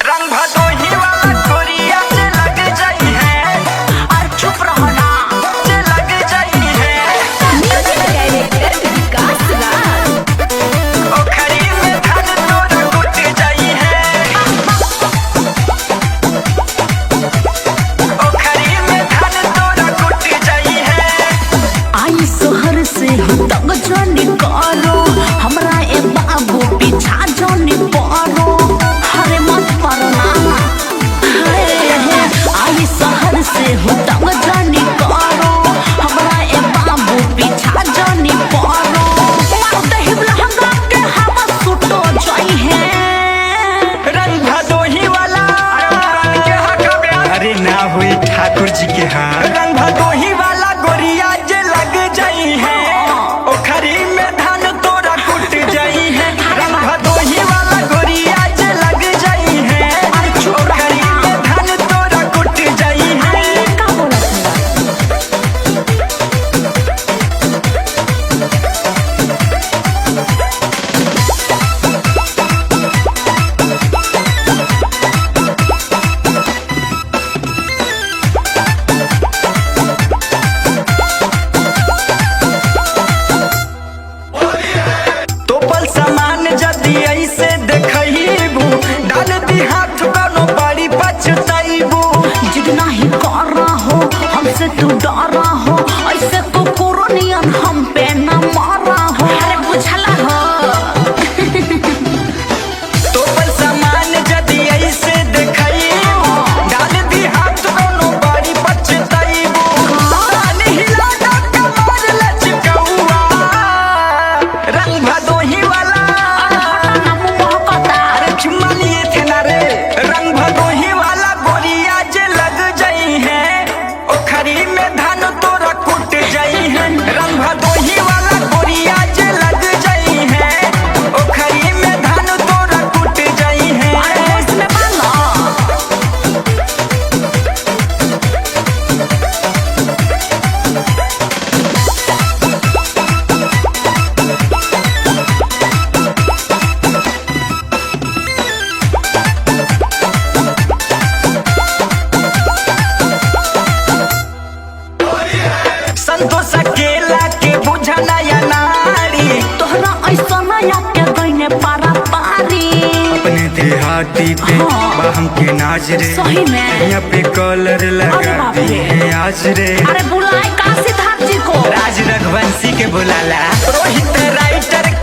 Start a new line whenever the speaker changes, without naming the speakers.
रंग भदोही वाला गोरिया से लग जाई है।
और चुप रहो ना,
से लग जाई है।
म्यूजिक डायरेक्टर विकास राज।
ओखरी में धन तोरा कुट जाई है। ओखरी में धन तोरा कुट जाई है।
आई शहर से हो तक जानी करो, हमरा ए बाबू पीछा जानी पड़ो। हरे मत पड़ो ना, आई शहर से हो तक जानी करो, हमरा ए बाबू पीछा जानी पड़ो। दही लहंगा के हम सुटो जाई है।
रंग भदोही वाला अरे ना हुई ठाकुर जी के हाथ। रंग भदोही वाला गोरिया जे लग जाई है। ओखरी में धान तोरा कुट जाई है। रंग भदोही वाला गोरिया जे लग जाई है। ओखरी में धान तोरा कुट जाई है।
का बोलत है?
तोपल सामान जदी ऐसे देखइबू, डाल दी हाथ कोनो बड़ी पछताइबू।
जिद नहीं कर रहा हो, हमसे तू डरा हो, ऐसे कुकुर नियन हम पे न मारा हो। अरे बुझला हो,
तोपल सामान जदी ऐसे देखइबू, डाल दी हाथ कोनो बड़ी पछताइबू। तान हिला दा कमर लचकौआ। रंग भदोही वाला अरे चुम्मा लिए थे ना रे। रंग भदोही वाला गोरिया जे लग जाई है। ओखरी में धान तोरा कुट जाई है। रंग भदोही वाला गोरिया जे लग जाई है। ओखरी में धान तोरा कुट जाई है।
इसमें मानो
संतोष अकेला के बुझा नया नारी।
तोहरा ऐसा नया के गईने पारा पारी।
अपने देहाती पे
हाँ।
बाहम के नाज रे।
सही में।
यहाँ पे कॉलर लगा
अरे बाप
दी
रे।
है आज रे।
अरे बुलाए का सिद्धार्थ जी को।
राज रघुवंशी के बुलाला। रोहित राइटर